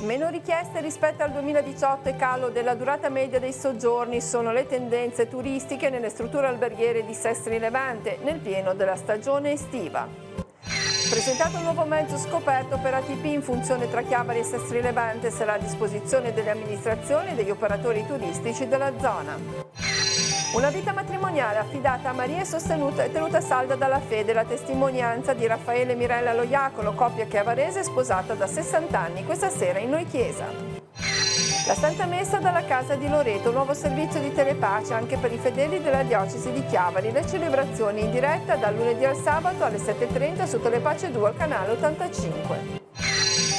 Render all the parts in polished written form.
Meno richieste rispetto al 2018 e calo della durata media dei soggiorni sono le tendenze turistiche nelle strutture alberghiere di Sestri Levante nel pieno della stagione estiva. Presentato un nuovo mezzo scoperto per ATP in funzione tra Chiavari e Sestri Levante, sarà a disposizione delle amministrazioni e degli operatori turistici della zona. Una vita matrimoniale affidata a Maria e tenuta salda dalla fede, la testimonianza di Raffaele e Mirella Loiacono, coppia chiavarese sposata da 60 anni, questa sera in Noi Chiesa. La Santa Messa dalla Casa di Loreto, nuovo servizio di telepace anche per i fedeli della diocesi di Chiavari, le celebrazioni in diretta dal lunedì al sabato alle 7:30 su Telepace 2 al canale 85.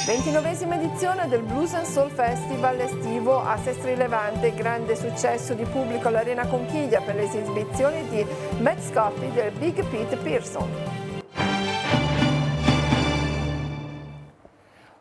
29esima edizione del Blues and Soul Festival estivo a Sestri Levante, grande successo di pubblico all'Arena Conchiglia per le esibizioni di Matt Scotti del Big Pete Pearson.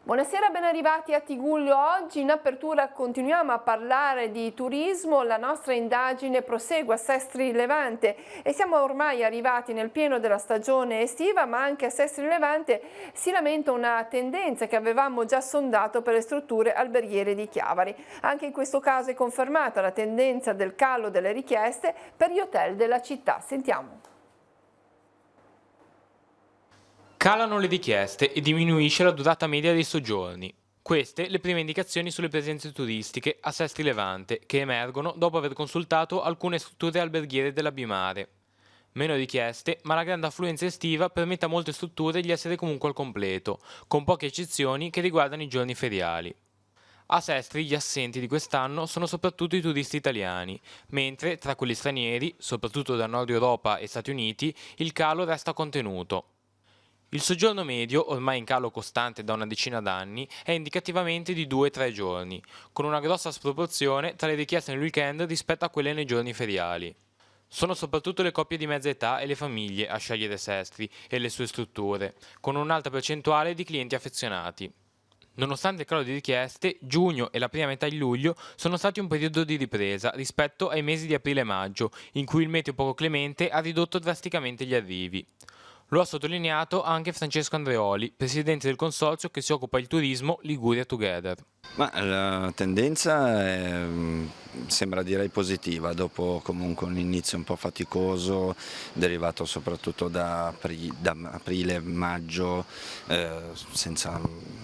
Buonasera, ben arrivati a Tigullio. Oggi in apertura continuiamo a parlare di turismo, la nostra indagine prosegue a Sestri Levante e siamo ormai arrivati nel pieno della stagione estiva, ma anche a Sestri Levante si lamenta una tendenza che avevamo già sondato per le strutture alberghiere di Chiavari. Anche in questo caso è confermata la tendenza del calo delle richieste per gli hotel della città. Sentiamo. Calano le richieste e diminuisce la durata media dei soggiorni. Queste le prime indicazioni sulle presenze turistiche a Sestri Levante, che emergono dopo aver consultato alcune strutture alberghiere della Bimare. Meno richieste, ma la grande affluenza estiva permette a molte strutture di essere comunque al completo, con poche eccezioni che riguardano i giorni feriali. A Sestri gli assenti di quest'anno sono soprattutto i turisti italiani, mentre tra quelli stranieri, soprattutto da Nord Europa e Stati Uniti, il calo resta contenuto. Il soggiorno medio, ormai in calo costante da una decina d'anni, è indicativamente di 2-3 giorni, con una grossa sproporzione tra le richieste nel weekend rispetto a quelle nei giorni feriali. Sono soprattutto le coppie di mezza età e le famiglie a scegliere Sestri e le sue strutture, con un'alta percentuale di clienti affezionati. Nonostante il calo di richieste, giugno e la prima metà di luglio sono stati un periodo di ripresa rispetto ai mesi di aprile e maggio, in cui il meteo poco clemente ha ridotto drasticamente gli arrivi. Lo ha sottolineato anche Francesco Andreoli, presidente del consorzio che si occupa del turismo Liguria Together. Ma la tendenza sembra direi positiva, dopo comunque un inizio un po' faticoso, derivato soprattutto da aprile, maggio, senza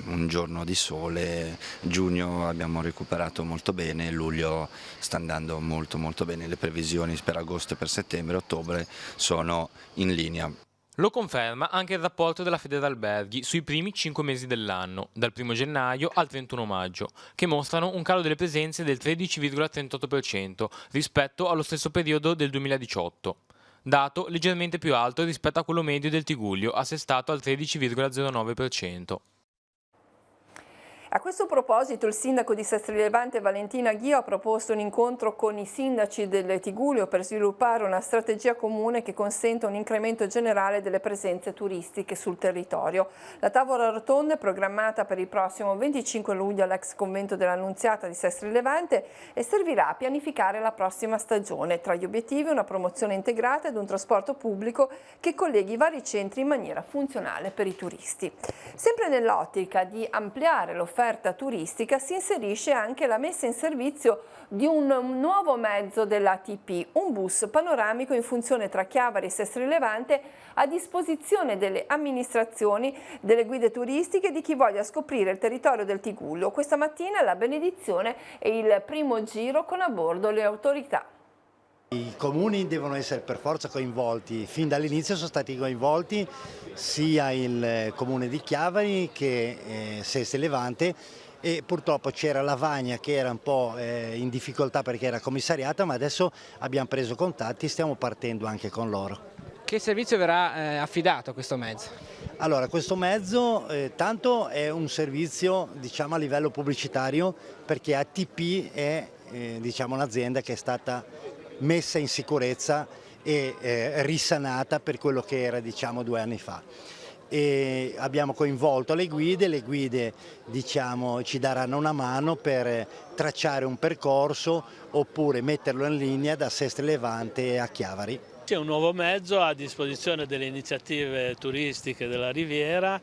un giorno di sole. Giugno abbiamo recuperato molto bene, luglio sta andando molto bene, le previsioni per agosto e per settembre e ottobre sono in linea. Lo conferma anche il rapporto della Federalberghi sui primi 5 mesi dell'anno, dal 1 gennaio al 31 maggio, che mostrano un calo delle presenze del 13,38% rispetto allo stesso periodo del 2018, dato leggermente più alto rispetto a quello medio del Tigullio, assestato al 13,09%. A questo proposito il sindaco di Sestri Levante Valentina Ghio ha proposto un incontro con i sindaci del Tigullio per sviluppare una strategia comune che consenta un incremento generale delle presenze turistiche sul territorio. La tavola rotonda è programmata per il prossimo 25 luglio all'ex convento dell'Annunziata di Sestri Levante e servirà a pianificare la prossima stagione. Tra gli obiettivi una promozione integrata ed un trasporto pubblico che colleghi i vari centri in maniera funzionale per i turisti. Sempre nell'ottica di ampliare l'offerta turistica si inserisce anche la messa in servizio di un nuovo mezzo dell'ATP, un bus panoramico in funzione tra Chiavari e Sestri Levante a disposizione delle amministrazioni, delle guide turistiche e di chi voglia scoprire il territorio del Tigullio. Questa mattina la benedizione e il primo giro con a bordo le autorità. I comuni devono essere per forza coinvolti, fin dall'inizio sono stati coinvolti sia il comune di Chiavari che Sestri Levante e purtroppo c'era Lavagna che era un po' in difficoltà perché era commissariata, ma adesso abbiamo preso contatti e stiamo partendo anche con loro. Che servizio verrà affidato a questo mezzo? Allora, questo mezzo tanto è un servizio diciamo, a livello pubblicitario perché ATP è diciamo, un'azienda che è stata messa in sicurezza e risanata per quello che era diciamo 2 anni fa. E abbiamo coinvolto le guide diciamo, ci daranno una mano per tracciare un percorso oppure metterlo in linea da Sestri Levante a Chiavari. C'è un nuovo mezzo a disposizione delle iniziative turistiche della Riviera,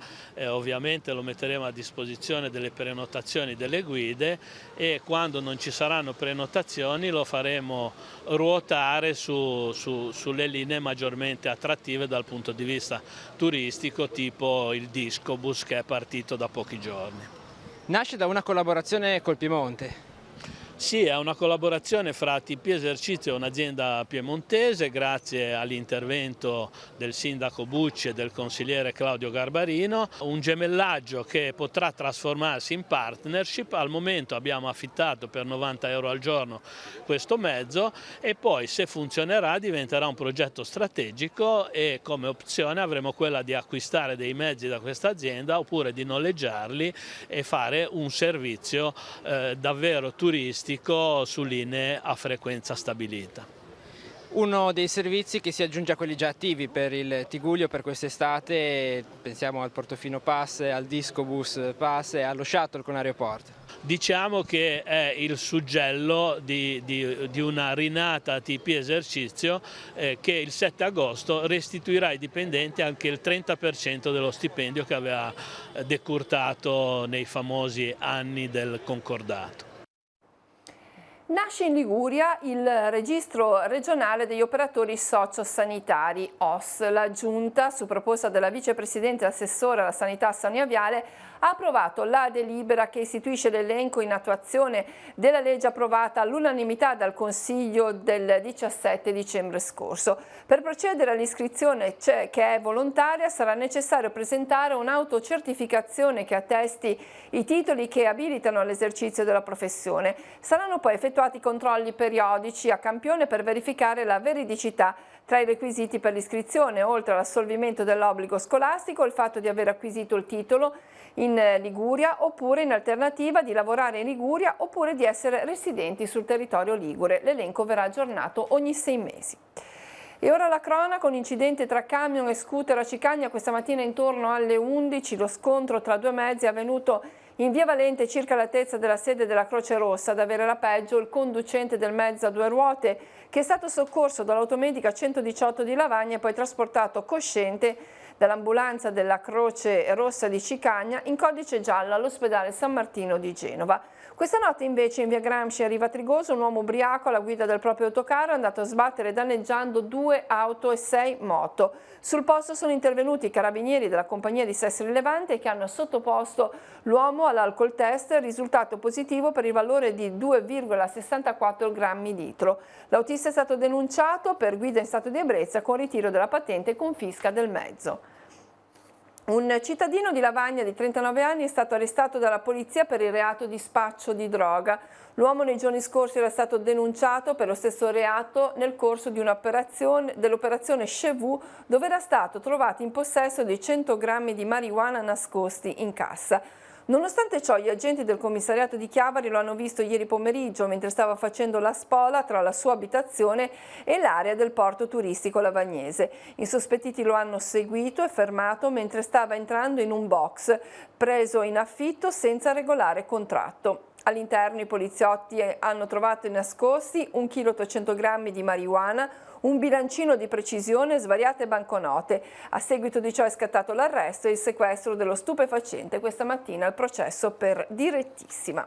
ovviamente lo metteremo a disposizione delle prenotazioni delle guide e quando non ci saranno prenotazioni lo faremo ruotare sulle linee maggiormente attrattive dal punto di vista turistico, tipo il Discobus che è partito da pochi giorni. Nasce da una collaborazione col Piemonte. Sì, è una collaborazione fra TP Esercizio e un'azienda piemontese, grazie all'intervento del sindaco Bucci e del consigliere Claudio Garbarino, un gemellaggio che potrà trasformarsi in partnership. Al momento abbiamo affittato per 90 euro al giorno questo mezzo e poi, se funzionerà, diventerà un progetto strategico e come opzione avremo quella di acquistare dei mezzi da questa azienda oppure di noleggiarli e fare un servizio davvero turistico su linee a frequenza stabilita. Uno dei servizi che si aggiunge a quelli già attivi per il Tigullio per quest'estate, pensiamo al Portofino Pass, al Discobus Pass e allo shuttle con aeroporto. Diciamo che è il suggello di una rinata TP Esercizio che il 7 agosto restituirà ai dipendenti anche il 30% dello stipendio che aveva decurtato nei famosi anni del concordato. Nasce in Liguria il registro regionale degli operatori sociosanitari OSS. La Giunta, su proposta della vicepresidente e assessore alla sanità Sonia Viale, ha approvato la delibera che istituisce l'elenco in attuazione della legge approvata all'unanimità dal Consiglio del 17 dicembre scorso. Per procedere all'iscrizione, che è volontaria, sarà necessario presentare un'autocertificazione che attesti i titoli che abilitano all'esercizio della professione. Saranno poi effettuati controlli periodici a campione per verificare la veridicità. Tra i requisiti per l'iscrizione, oltre all'assolvimento dell'obbligo scolastico, il fatto di aver acquisito il titolo in Liguria oppure, in alternativa, di lavorare in Liguria oppure di essere residenti sul territorio ligure. L'elenco verrà aggiornato ogni 6 mesi. E ora la cronaca, un incidente tra camion e scooter a Cicagna questa mattina intorno alle 11. Lo scontro tra due mezzi è avvenuto in via Valente, circa all'altezza della sede della Croce Rossa. Ad avere la peggio il conducente del mezzo a due ruote, che è stato soccorso dall'automedica 118 di Lavagna e poi trasportato cosciente dall'ambulanza della Croce Rossa di Cicagna in codice giallo all'ospedale San Martino di Genova. Questa notte invece in via Gramsci a Riva Trigoso un uomo ubriaco alla guida del proprio autocarro è andato a sbattere danneggiando 2 auto e 6 moto. Sul posto sono intervenuti i carabinieri della compagnia di Sestri Levante che hanno sottoposto l'uomo all'alcol test, risultato positivo per il valore di 2,64 grammi litro. L'autista è stato denunciato per guida in stato di ebbrezza con ritiro della patente e confisca del mezzo. Un cittadino di Lavagna di 39 anni è stato arrestato dalla polizia per il reato di spaccio di droga. L'uomo nei giorni scorsi era stato denunciato per lo stesso reato nel corso di dell'operazione Cheveux, dove era stato trovato in possesso di 100 grammi di marijuana nascosti in cassa. Nonostante ciò, gli agenti del commissariato di Chiavari lo hanno visto ieri pomeriggio mentre stava facendo la spola tra la sua abitazione e l'area del porto turistico lavagnese. I sospettiti lo hanno seguito e fermato mentre stava entrando in un box preso in affitto senza regolare contratto. All'interno i poliziotti hanno trovato nascosti 1,8 kg di marijuana, un bilancino di precisione e svariate banconote. A seguito di ciò è scattato l'arresto e il sequestro dello stupefacente questa mattina al processo per direttissima.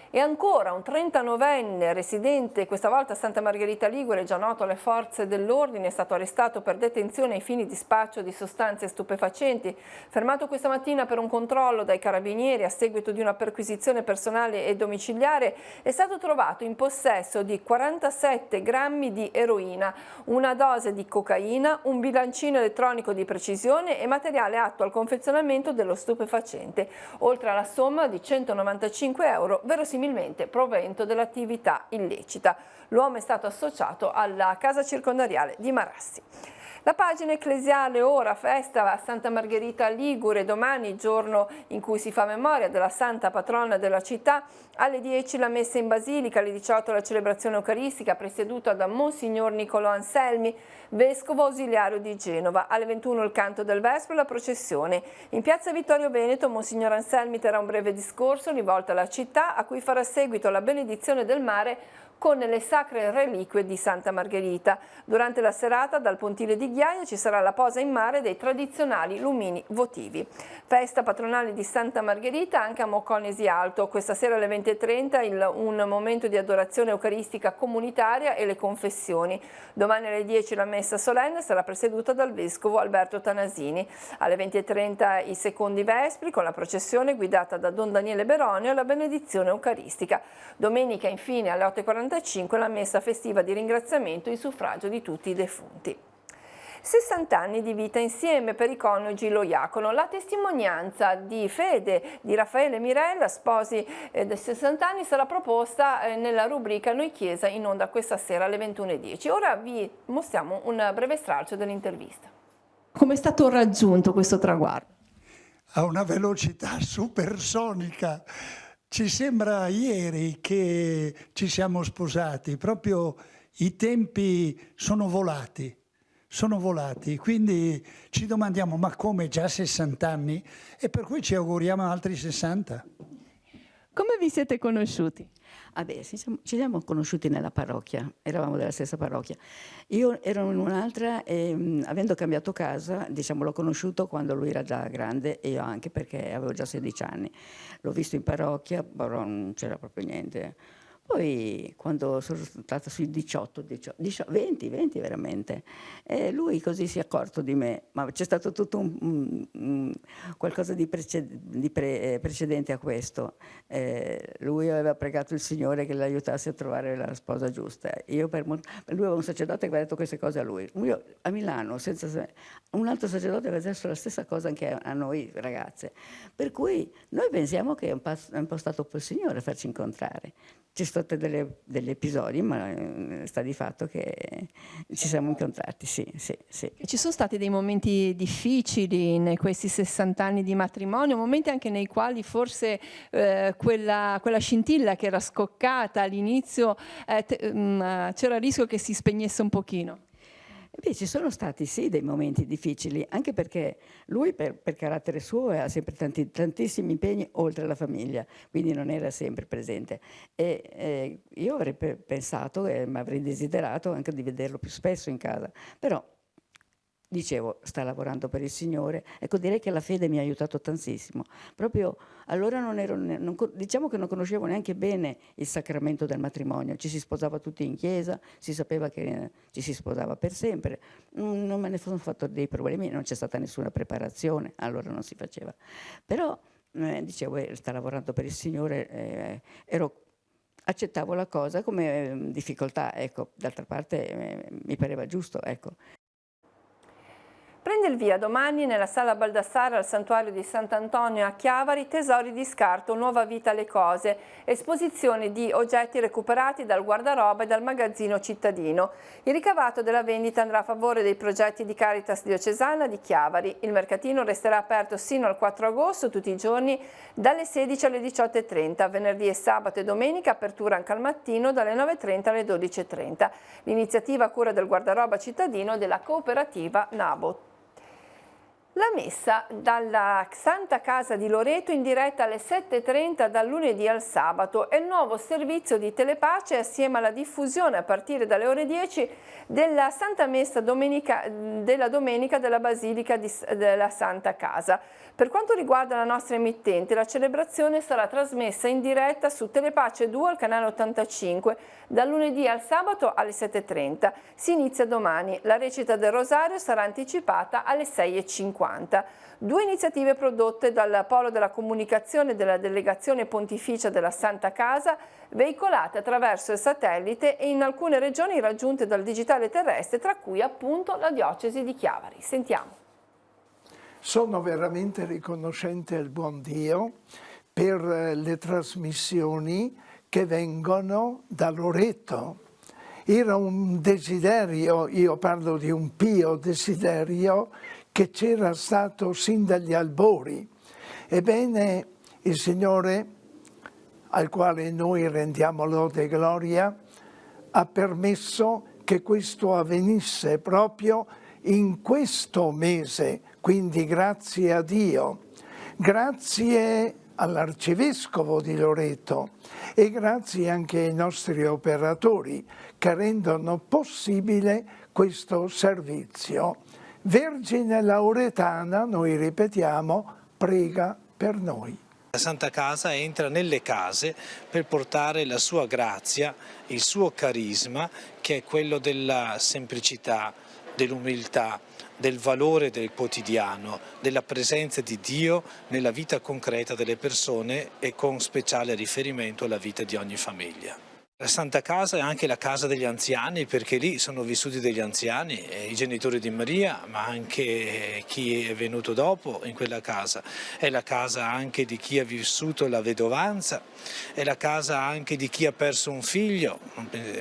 E ancora un 39enne residente, questa volta a Santa Margherita Ligure, già noto alle forze dell'ordine, è stato arrestato per detenzione ai fini di spaccio di sostanze stupefacenti. Fermato questa mattina per un controllo dai carabinieri a seguito di una perquisizione personale e domiciliare, è stato trovato in possesso di 47 grammi di eroina, una dose di cocaina, un bilancino elettronico di precisione e materiale atto al confezionamento dello stupefacente, oltre alla somma di 195 euro, verosimilmente provento dell'attività illecita. L'uomo è stato associato alla casa circondariale di Marassi. La pagina ecclesiale ora, festa a Santa Margherita Ligure, domani giorno in cui si fa memoria della santa patrona della città, alle 10 la messa in basilica, alle 18 la celebrazione eucaristica presieduta da Monsignor Niccolò Anselmi, vescovo ausiliario di Genova, alle 21 il canto del Vespro e la processione. In piazza Vittorio Veneto Monsignor Anselmi terrà un breve discorso rivolto alla città a cui farà seguito la benedizione del mare con le sacre reliquie di Santa Margherita. Durante la serata dal pontile di Ghiaia ci sarà la posa in mare dei tradizionali lumini votivi. Festa patronale di Santa Margherita anche a Mocconesi Alto. Questa sera alle 20:30 un momento di adorazione eucaristica comunitaria e le confessioni. Domani alle 10 la messa solenne sarà presieduta dal vescovo Alberto Tanasini. Alle 20:30 i secondi vespri con la processione guidata da Don Daniele Beronio e la benedizione eucaristica. Domenica infine alle 8:45 la messa festiva di ringraziamento in suffragio di tutti i defunti. 60 anni di vita insieme per i coniugi Loiacono. La testimonianza di fede di Raffaele e Mirella, sposi dei 60 anni, sarà proposta nella rubrica Noi Chiesa, in onda questa sera alle 21:10. Ora vi mostriamo un breve stralcio dell'intervista. Come è stato raggiunto questo traguardo? A una velocità supersonica. Ci sembra ieri che ci siamo sposati, proprio i tempi sono volati, quindi ci domandiamo ma come già 60 anni? E per cui ci auguriamo altri 60. Come vi siete conosciuti? Ci siamo conosciuti nella parrocchia, eravamo della stessa parrocchia. Io ero in un'altra e avendo cambiato casa, diciamo, l'ho conosciuto quando lui era già grande e io anche perché avevo già 16 anni. L'ho visto in parrocchia, però non c'era proprio niente. Poi quando sono stata sui 20 veramente, lui così si è accorto di me, ma c'è stato tutto qualcosa di precedente a questo. Lui aveva pregato il Signore che l'aiutasse a trovare la sposa giusta. Lui aveva un sacerdote che aveva detto queste cose a lui. Io a Milano, un altro sacerdote aveva detto la stessa cosa anche a noi ragazze. Per cui noi pensiamo che è un po' stato il Signore a farci incontrare. Ci sono stati degli episodi, ma sta di fatto che ci siamo incontrati, sì. Ci sono stati dei momenti difficili in questi 60 anni di matrimonio, momenti anche nei quali forse quella scintilla che era scoccata all'inizio c'era il rischio che si spegnesse un pochino. Beh, ci sono stati sì dei momenti difficili, anche perché lui per carattere suo ha sempre tantissimi impegni oltre alla famiglia, quindi non era sempre presente. E io avrei pensato e mi avrei desiderato anche di vederlo più spesso in casa, però dicevo, sta lavorando per il Signore. Ecco, direi che la fede mi ha aiutato tantissimo. Proprio allora diciamo che non conoscevo neanche bene il sacramento del matrimonio. Ci si sposava tutti in chiesa, si sapeva che ci si sposava per sempre. Non me ne sono fatto dei problemi, non c'è stata nessuna preparazione, allora non si faceva. Però, dicevo, sta lavorando per il Signore, accettavo la cosa come difficoltà, ecco. D'altra parte mi pareva giusto, ecco. Prende il via domani nella Sala Baldassare al Santuario di Sant'Antonio a Chiavari Tesori di scarto, nuova vita alle cose, esposizione di oggetti recuperati dal guardaroba e dal magazzino cittadino. Il ricavato della vendita andrà a favore dei progetti di Caritas diocesana di Chiavari. Il mercatino resterà aperto sino al 4 agosto tutti i giorni dalle 16 alle 18:30, venerdì e sabato e domenica apertura anche al mattino dalle 9:30 alle 12:30. L'iniziativa a cura del guardaroba cittadino della cooperativa Nabot. La messa dalla Santa Casa di Loreto in diretta alle 7:30 dal lunedì al sabato è il nuovo servizio di Telepace assieme alla diffusione a partire dalle ore 10 della Santa Messa della Domenica della Basilica della Santa Casa. Per quanto riguarda la nostra emittente, la celebrazione sarà trasmessa in diretta su Telepace 2 al canale 85 dal lunedì al sabato alle 7:30. Si inizia domani. La recita del Rosario sarà anticipata alle 6:50. Due iniziative prodotte dal Polo della Comunicazione della Delegazione Pontificia della Santa Casa, veicolate attraverso il satellite e in alcune regioni raggiunte dal digitale terrestre, tra cui appunto la diocesi di Chiavari. Sentiamo. Sono veramente riconoscente al buon Dio per le trasmissioni che vengono da Loreto. Era un desiderio, io parlo di un pio desiderio, che c'era stato sin dagli albori. Ebbene, il Signore, al quale noi rendiamo lode e gloria, ha permesso che questo avvenisse proprio in questo mese, quindi grazie a Dio. Grazie all'Arcivescovo di Loreto e grazie anche ai nostri operatori che rendono possibile questo servizio. Vergine Lauretana, noi ripetiamo, prega per noi. La Santa Casa entra nelle case per portare la sua grazia, il suo carisma, che è quello della semplicità, dell'umiltà, del valore del quotidiano, della presenza di Dio nella vita concreta delle persone e con speciale riferimento alla vita di ogni famiglia. La Santa Casa è anche la casa degli anziani, perché lì sono vissuti degli anziani, i genitori di Maria, ma anche chi è venuto dopo in quella casa. È la casa anche di chi ha vissuto la vedovanza, è la casa anche di chi ha perso un figlio.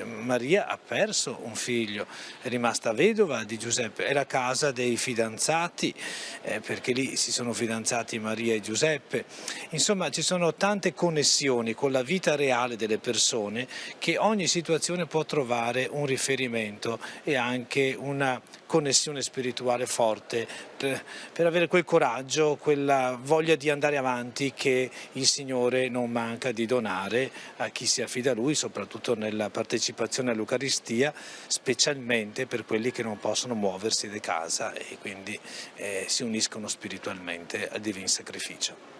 Maria ha perso un figlio, è rimasta vedova di Giuseppe. È la casa dei fidanzati, perché lì si sono fidanzati Maria e Giuseppe. Insomma, ci sono tante connessioni con la vita reale delle persone, che ogni situazione può trovare un riferimento e anche una connessione spirituale forte per avere quel coraggio, quella voglia di andare avanti che il Signore non manca di donare a chi si affida a Lui, soprattutto nella partecipazione all'Eucaristia, specialmente per quelli che non possono muoversi di casa e quindi si uniscono spiritualmente al Divino Sacrificio.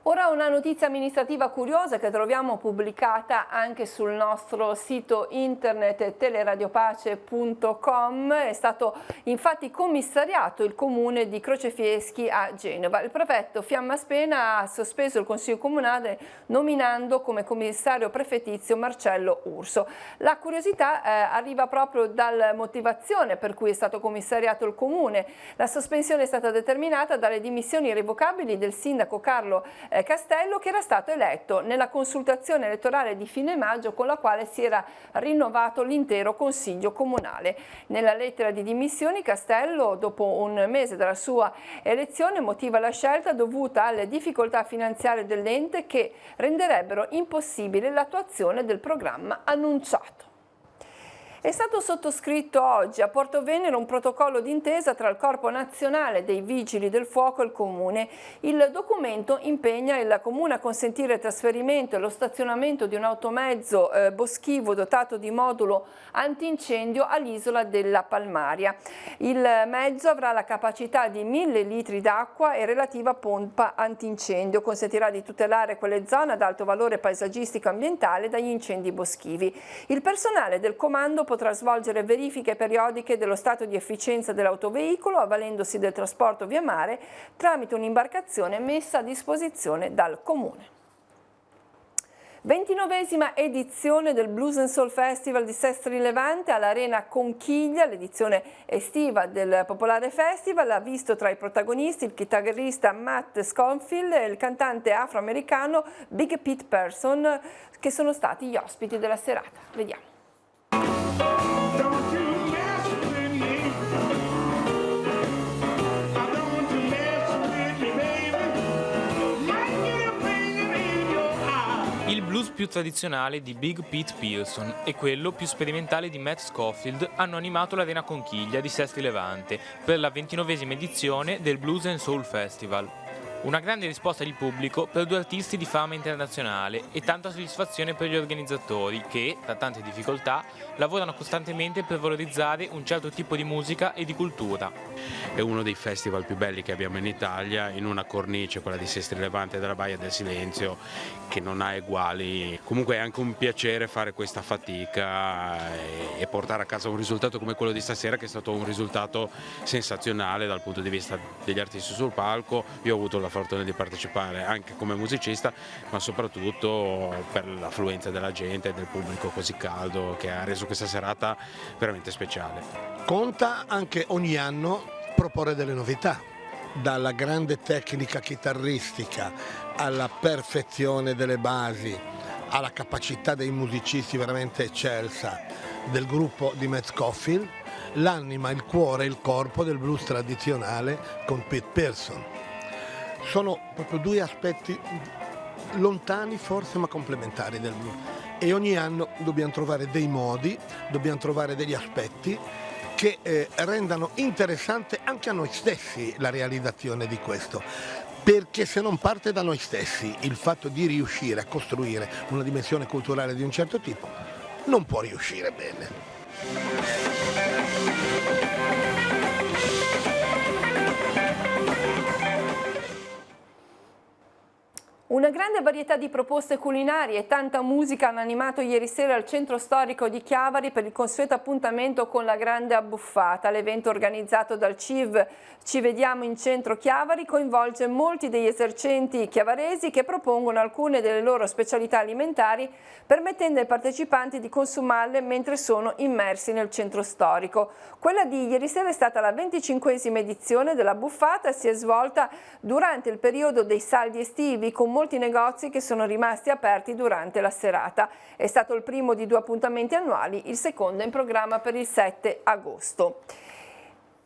Ora una notizia amministrativa curiosa che troviamo pubblicata anche sul nostro sito internet teleradiopace.com. È stato infatti commissariato il comune di Crocefieschi a Genova. Il prefetto Fiamma Spena ha sospeso il Consiglio Comunale nominando come commissario prefettizio Marcello Urso. La curiosità arriva proprio dalla motivazione per cui è stato commissariato il comune. La sospensione è stata determinata dalle dimissioni irrevocabili del sindaco Carlo Castello, che era stato eletto nella consultazione elettorale di fine maggio, con la quale si era rinnovato l'intero Consiglio Comunale. Nella lettera di dimissioni Castello, dopo un mese dalla sua elezione, motiva la scelta dovuta alle difficoltà finanziarie dell'ente che renderebbero impossibile l'attuazione del programma annunciato. È stato sottoscritto oggi a Porto Venere un protocollo d'intesa tra il Corpo Nazionale dei Vigili del Fuoco e il Comune. Il documento impegna il Comune a consentire il trasferimento e lo stazionamento di un automezzo boschivo dotato di modulo antincendio all'isola della Palmaria. Il mezzo avrà la capacità di 1000 litri d'acqua e relativa pompa antincendio. Consentirà di tutelare quelle zone ad alto valore paesaggistico e ambientale dagli incendi boschivi. Il personale del comando potrà svolgere verifiche periodiche dello stato di efficienza dell'autoveicolo avvalendosi del trasporto via mare tramite un'imbarcazione messa a disposizione dal Comune. 29esima edizione del Blues and Soul Festival di Sestri Levante all'Arena Conchiglia. L'edizione estiva del Popolare Festival ha visto tra i protagonisti il chitarrista Matt Sconfield e il cantante afroamericano Big Pete Person, che sono stati gli ospiti della serata. Vediamo. Il blues più tradizionale di Big Pete Pearson e quello più sperimentale di Matt Scofield hanno animato l'Arena Conchiglia di Sestri Levante per la 29esima edizione del Blues and Soul Festival. Una grande risposta di pubblico per due artisti di fama internazionale e tanta soddisfazione per gli organizzatori che, tra tante difficoltà, lavorano costantemente per valorizzare un certo tipo di musica e di cultura. È uno dei festival più belli che abbiamo in Italia, in una cornice, quella di Sestri Levante della Baia del Silenzio, che non ha eguali. Comunque è anche un piacere fare questa fatica e portare a casa un risultato come quello di stasera, che è stato un risultato sensazionale dal punto di vista degli artisti sul palco. Io ho avuto la fortuna di partecipare anche come musicista, ma soprattutto per l'affluenza della gente e del pubblico così caldo, che ha reso questa serata veramente speciale. Conta anche ogni anno proporre delle novità, dalla grande tecnica chitarristica alla perfezione delle basi, alla capacità dei musicisti veramente eccelsa del gruppo di Matt Scofield, l'anima, il cuore e il corpo del blues tradizionale con Pete Pearson. Sono proprio due aspetti lontani forse ma complementari del blues, e ogni anno dobbiamo trovare dei modi, dobbiamo trovare degli aspetti che rendano interessante anche a noi stessi la realizzazione di questo. perché se non parte da noi stessi il fatto di riuscire a costruire una dimensione culturale di un certo tipo, non può riuscire bene. Una grande varietà di proposte culinarie e tanta musica hanno animato ieri sera al centro storico di Chiavari per il consueto appuntamento con la Grande Abbuffata. L'evento organizzato dal CIV Ci Vediamo in Centro Chiavari coinvolge molti degli esercenti chiavaresi che propongono alcune delle loro specialità alimentari, permettendo ai partecipanti di consumarle mentre sono immersi nel centro storico. Quella di ieri sera è stata la 25esima edizione della Buffata e si è svolta durante il periodo dei saldi estivi con molti negozi che sono rimasti aperti durante la serata. È stato il primo di 2 appuntamenti annuali, il secondo è in programma per il 7 agosto.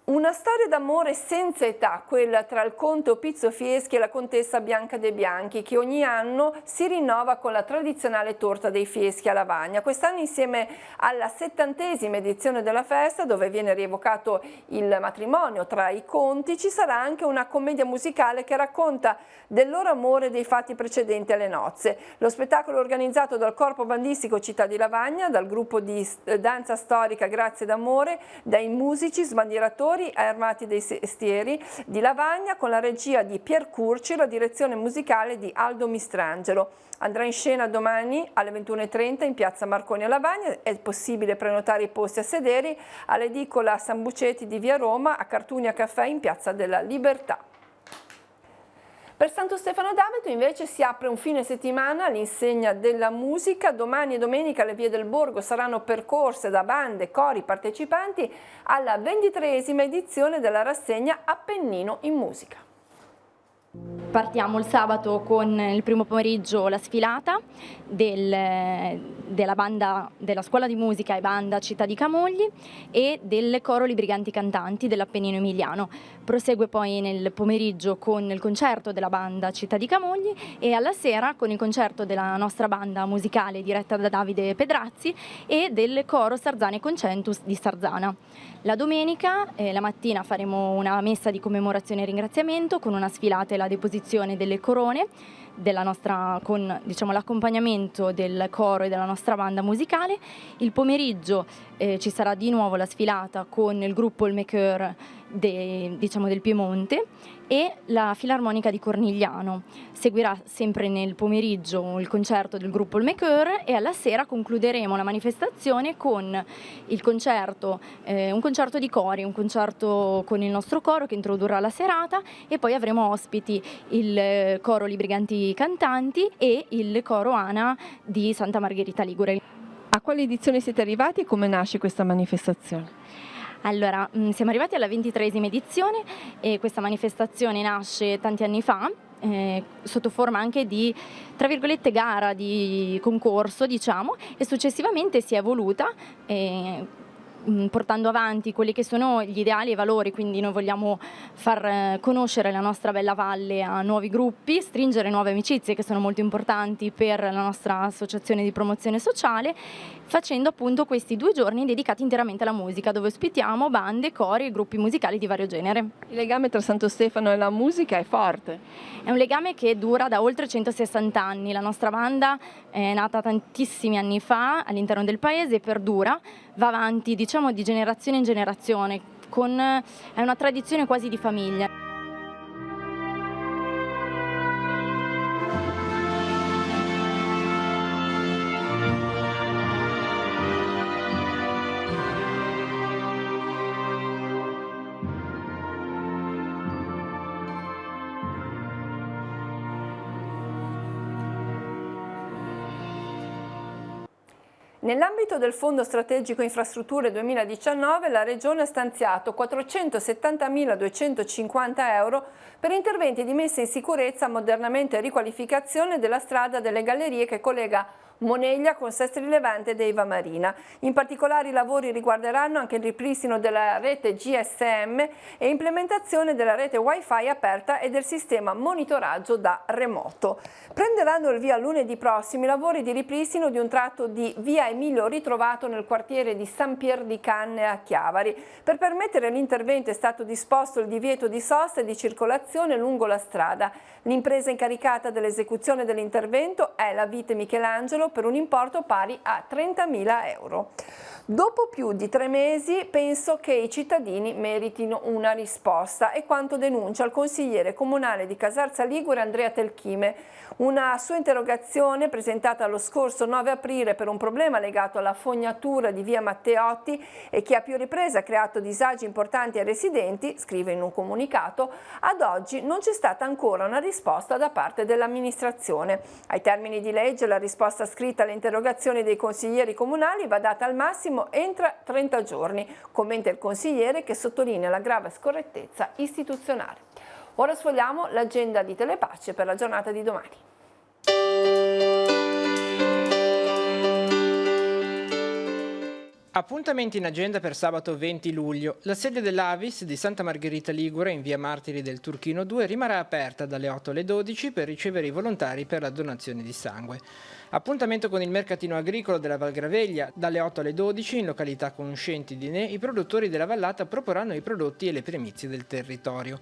Una storia d'amore senza età, quella tra il conte Opizio Fieschi e la contessa Bianca De Bianchi, che ogni anno si rinnova con la tradizionale torta dei Fieschi a Lavagna. Quest'anno, insieme alla 70esima edizione della festa, dove viene rievocato il matrimonio tra i conti, ci sarà anche una commedia musicale che racconta del loro amore e dei fatti precedenti alle nozze. Lo spettacolo è organizzato dal Corpo Bandistico Città di Lavagna, dal gruppo di danza storica Grazie d'Amore, dai musici sbandieratori Armati dei Stieri di Lavagna, con la regia di Pier Curci e la direzione musicale di Aldo Mistrangelo. Andrà in scena domani alle 21:30 in piazza Marconi a Lavagna. È possibile prenotare i posti a sedere all'edicola San Buceti di via Roma, a Cartunia Caffè in piazza della Libertà. Per Santo Stefano d'Aveto invece si apre un fine settimana all'insegna della musica. Domani e domenica le vie del borgo saranno percorse da bande, cori partecipanti alla 23esima edizione della rassegna Appennino in musica. Partiamo il sabato con il primo pomeriggio la sfilata della banda della scuola di musica e banda Città di Camogli e del coro Li Briganti Cantanti dell'Appennino Emiliano. Prosegue poi nel pomeriggio con il concerto della banda Città di Camogli e alla sera con il concerto della nostra banda musicale diretta da Davide Pedrazzi e del coro Sarzane Concentus di Sarzana. La domenica, la mattina, faremo una messa di commemorazione e ringraziamento con una sfilata e la deposizione delle corone della nostra, con l'accompagnamento del coro e della nostra banda musicale. Il pomeriggio ci sarà di nuovo la sfilata con il gruppo Il Maker del Piemonte e la Filarmonica di Cornigliano. Seguirà sempre nel pomeriggio il concerto del gruppo Il Maker e alla sera concluderemo la manifestazione con il concerto, un concerto di cori, un concerto con il nostro coro che introdurrà la serata e poi avremo ospiti il coro Li Briganti Cantanti e il coro Ana di Santa Margherita Ligure. A quale edizione siete arrivati e come nasce questa manifestazione? Allora, siamo arrivati alla 23esima edizione e questa manifestazione nasce tanti anni fa, sotto forma anche di, tra virgolette, gara, di concorso, diciamo, e successivamente si è evoluta portando avanti quelli che sono gli ideali e i valori, quindi noi vogliamo far conoscere la nostra bella valle a nuovi gruppi, stringere nuove amicizie che sono molto importanti per la nostra associazione di promozione sociale, facendo appunto questi 2 giorni dedicati interamente alla musica, dove ospitiamo bande, cori e gruppi musicali di vario genere. Il legame tra Santo Stefano e la musica è forte. È un legame che dura da oltre 160 anni, la nostra banda è nata tantissimi anni fa all'interno del paese e perdura, va avanti diciamo di generazione in generazione, è una tradizione quasi di famiglia. Nell'ambito del Fondo Strategico Infrastrutture 2019 la Regione ha stanziato 470.250 euro per interventi di messa in sicurezza, ammodernamento e riqualificazione della strada delle Gallerie che collega Moneglia con Sestri Levante ed Eiva Marina. In particolare i lavori riguarderanno anche il ripristino della rete GSM e implementazione della rete Wi-Fi aperta e del sistema monitoraggio da remoto. Prenderanno il via lunedì prossimo i lavori di ripristino di un tratto di via Emilio Ritrovato nel quartiere di San Pier di Canne a Chiavari. Per permettere l'intervento è stato disposto il divieto di sosta e di circolazione lungo la strada. L'impresa incaricata dell'esecuzione dell'intervento è la Vite Michelangelo per un importo pari a 30.000 euro. Dopo più di 3 mesi penso che i cittadini meritino una risposta, è quanto denuncia il consigliere comunale di Casarza Ligure Andrea Telchime. Una sua interrogazione presentata lo scorso 9 aprile per un problema legato alla fognatura di via Matteotti e che a più riprese ha creato disagi importanti ai residenti, scrive in un comunicato, ad oggi non c'è stata ancora una risposta da parte dell'amministrazione. Ai termini di legge la risposta scritta alle interrogazioni dei consiglieri comunali va data al massimo entro 30 giorni, commenta il consigliere che sottolinea la grave scorrettezza istituzionale. Ora sfogliamo l'agenda di Telepace per la giornata di domani. Appuntamenti in agenda per sabato 20 luglio. La sede dell'Avis di Santa Margherita Ligure in via Martiri del Turchino 2 rimarrà aperta dalle 8 alle 12 per ricevere i volontari per la donazione di sangue. Appuntamento con il mercatino agricolo della Val Graveglia. Dalle 8 alle 12 in località Conoscenti di Ne i produttori della vallata proporranno i prodotti e le primizie del territorio.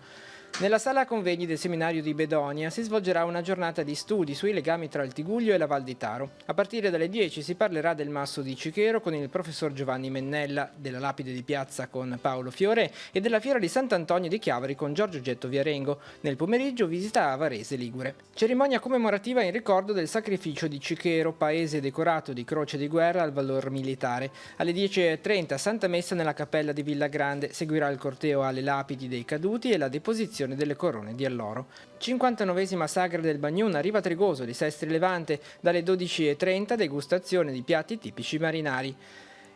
Nella sala convegni del seminario di Bedonia si svolgerà una giornata di studi sui legami tra il Tiguglio e la Val di Taro. A partire dalle 10 si parlerà del Masso di Cichero con il professor Giovanni Mennella, della Lapide di Piazza con Paolo Fiore e della Fiera di Sant'Antonio di Chiavari con Giorgio Getto Viarengo. Nel pomeriggio visita a Varese Ligure. Cerimonia commemorativa in ricordo del sacrificio di Cichero, paese decorato di croce di guerra al valor militare. Alle 10:30 Santa Messa nella cappella di Villa Grande. Seguirà il corteo alle lapidi dei caduti e la deposizione delle corone di alloro. 59esima sagra del Bagnun a Riva Trigoso di Sestri Levante, dalle 12:30 degustazione di piatti tipici marinari.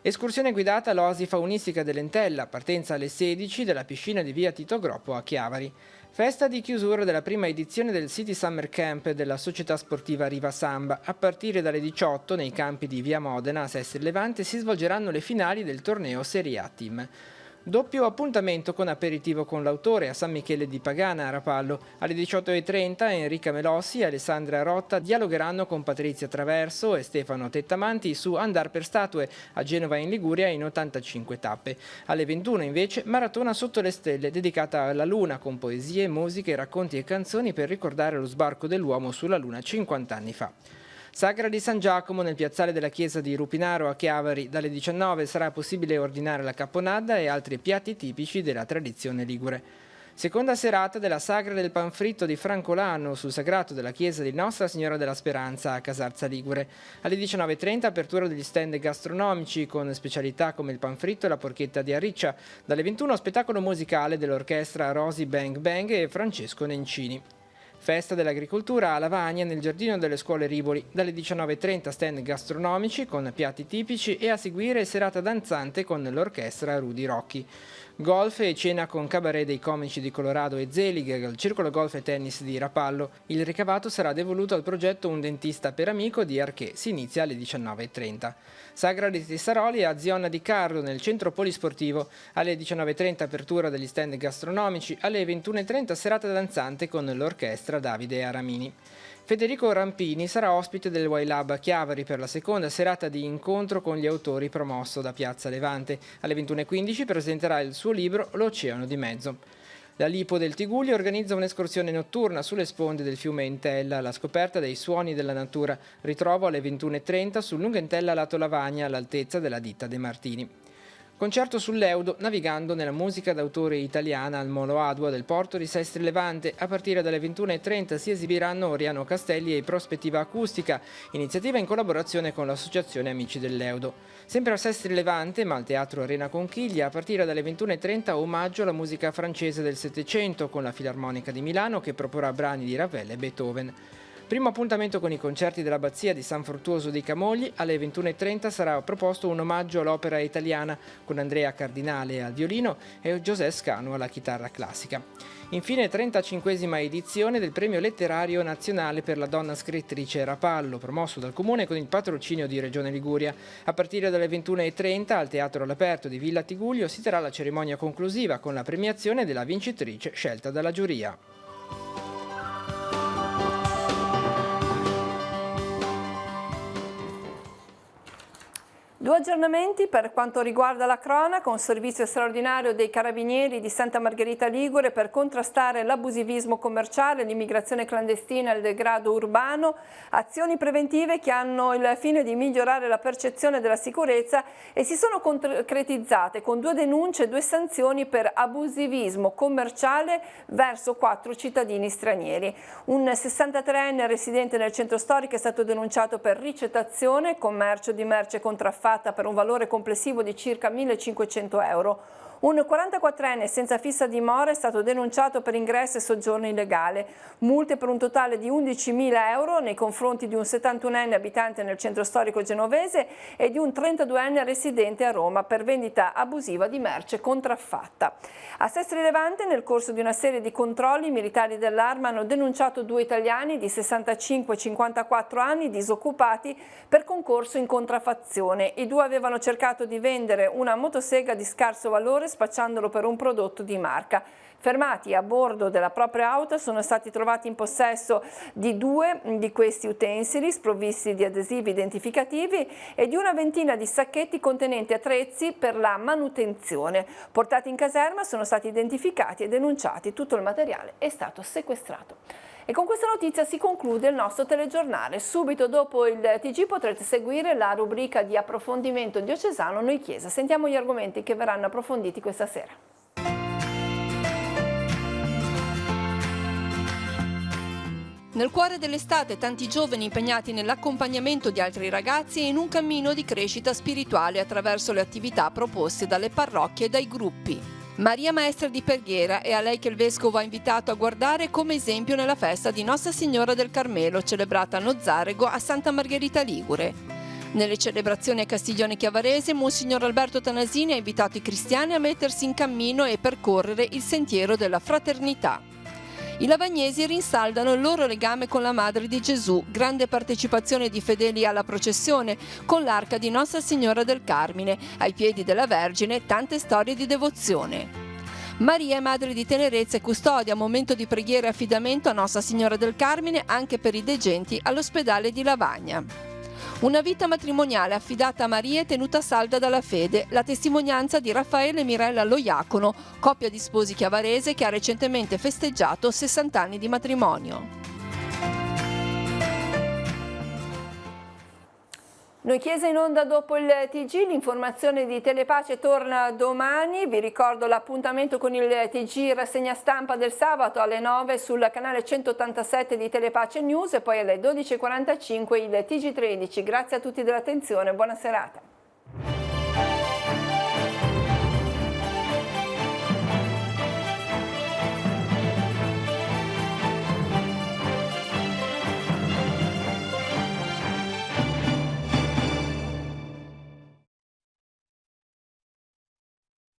Escursione guidata all'oasi faunistica dell'Entella, partenza alle 16 dalla piscina di via Tito Groppo a Chiavari. Festa di chiusura della prima edizione del City Summer Camp della società sportiva Riva Samba. A partire dalle 18 nei campi di via Modena a Sestri Levante si svolgeranno le finali del torneo Serie A Team. Doppio appuntamento con aperitivo con l'autore a San Michele di Pagana a Rapallo. Alle 18:30 Enrica Melossi e Alessandra Rotta dialogheranno con Patrizia Traverso e Stefano Tettamanti su Andar per statue a Genova in Liguria in 85 tappe. Alle 21 invece Maratona sotto le stelle dedicata alla Luna con poesie, musiche, racconti e canzoni per ricordare lo sbarco dell'uomo sulla Luna 50 anni fa. Sagra di San Giacomo nel piazzale della chiesa di Rupinaro a Chiavari. Dalle 19 sarà possibile ordinare la caponata e altri piatti tipici della tradizione ligure. Seconda serata della Sagra del Panfritto di Francolano sul sagrato della chiesa di Nostra Signora della Speranza a Casarza Ligure. Alle 19:30 apertura degli stand gastronomici con specialità come il panfritto e la porchetta di Arriccia. Dalle 21 spettacolo musicale dell'orchestra Rosy Bang Bang e Francesco Nencini. Festa dell'agricoltura a Lavagna nel giardino delle scuole Rivoli. Dalle 19:30 stand gastronomici con piatti tipici e a seguire serata danzante con l'orchestra Rudy Rocchi. Golf e cena con cabaret dei comici di Colorado e Zelig al Circolo Golf e Tennis di Rapallo. Il ricavato sarà devoluto al progetto Un dentista per amico di Arché. Si inizia alle 19:30. Sagra di Tessaroli a Zionna di Carlo nel centro polisportivo. Alle 19:30 apertura degli stand gastronomici. Alle 21:30 serata danzante con l'orchestra Davide Aramini. Federico Rampini sarà ospite del Y-Lab a Chiavari per la seconda serata di incontro con gli autori promosso da Piazza Levante. Alle 21:15 presenterà il suo libro L'Oceano di Mezzo. La Lipo del Tiguglio organizza un'escursione notturna sulle sponde del fiume Entella alla scoperta dei suoni della natura. Ritrovo alle 21:30 sul lungo Entella lato Lavagna all'altezza della ditta De Martini. Concerto sull'Eudo navigando nella musica d'autore italiana al Molo Adua del porto di Sestri Levante. A partire dalle 21:30 si esibiranno Oriano Castelli e Prospettiva Acustica, iniziativa in collaborazione con l'associazione Amici dell'Eudo. Sempre a Sestri Levante, ma al Teatro Arena Conchiglia, a partire dalle 21:30 omaggio alla musica francese del Settecento con la Filarmonica di Milano che proporrà brani di Ravel e Beethoven. Primo appuntamento con i concerti dell'Abbazia di San Fruttuoso dei Camogli. Alle 21:30 sarà proposto un omaggio all'opera italiana con Andrea Cardinale al violino e José Scanu alla chitarra classica. Infine, 35esima edizione del Premio Letterario Nazionale per la Donna Scrittrice Rapallo, promosso dal Comune con il patrocinio di Regione Liguria. A partire dalle 21:30 al Teatro all'Aperto di Villa Tigullio si terrà la cerimonia conclusiva con la premiazione della vincitrice scelta dalla giuria. Due aggiornamenti per quanto riguarda la cronaca: un servizio straordinario dei Carabinieri di Santa Margherita Ligure per contrastare l'abusivismo commerciale, l'immigrazione clandestina e il degrado urbano, azioni preventive che hanno il fine di migliorare la percezione della sicurezza e si sono concretizzate con 2 denunce e 2 sanzioni per abusivismo commerciale verso 4 cittadini stranieri. Un 63enne residente nel centro storico è stato denunciato per ricettazione, commercio di merce contraffatta per un valore complessivo di circa 1.500 euro. Un 44enne senza fissa dimora è stato denunciato per ingresso e soggiorno illegale. Multe per un totale di 11.000 euro nei confronti di un 71enne abitante nel centro storico genovese e di un 32enne residente a Roma per vendita abusiva di merce contraffatta. A Sestri Levante, nel corso di una serie di controlli, i militari dell'Arma hanno denunciato 2 italiani di 65 e 54 anni disoccupati per concorso in contraffazione. I 2 avevano cercato di vendere una motosega di scarso valore spacciandolo per un prodotto di marca. Fermati a bordo della propria auto sono stati trovati in possesso di 2 di questi utensili sprovvisti di adesivi identificativi e di una ventina di sacchetti contenenti attrezzi per la manutenzione. Portati in caserma sono stati identificati e denunciati. Tutto il materiale è stato sequestrato. E con questa notizia si conclude il nostro telegiornale. Subito dopo il TG potrete seguire la rubrica di approfondimento diocesano Noi Chiesa. Sentiamo gli argomenti che verranno approfonditi questa sera. Nel cuore dell'estate tanti giovani impegnati nell'accompagnamento di altri ragazzi e in un cammino di crescita spirituale attraverso le attività proposte dalle parrocchie e dai gruppi. Maria Maestra di Perghiera è a lei che il Vescovo ha invitato a guardare come esempio nella festa di Nostra Signora del Carmelo, celebrata a Nozzarego a Santa Margherita Ligure. Nelle celebrazioni a Castiglione Chiavarese, Monsignor Alberto Tanasini ha invitato i cristiani a mettersi in cammino e percorrere il sentiero della fraternità. I lavagnesi rinsaldano il loro legame con la Madre di Gesù, grande partecipazione di fedeli alla processione, con l'arca di Nostra Signora del Carmine, ai piedi della Vergine tante storie di devozione. Maria è madre di tenerezza e custodia, momento di preghiera e affidamento a Nostra Signora del Carmine anche per i degenti all'ospedale di Lavagna. Una vita matrimoniale affidata a Maria e tenuta salda dalla fede, la testimonianza di Raffaele e Mirella Loiacono, coppia di sposi chiavarese che ha recentemente festeggiato 60 anni di matrimonio. Noi Chiesa in onda dopo il TG, l'informazione di Telepace torna domani. Vi ricordo l'appuntamento con il TG rassegna stampa del sabato alle 9 sul canale 187 di Telepace News e poi alle 12:45 il TG13. Grazie a tutti dell'attenzione, buona serata.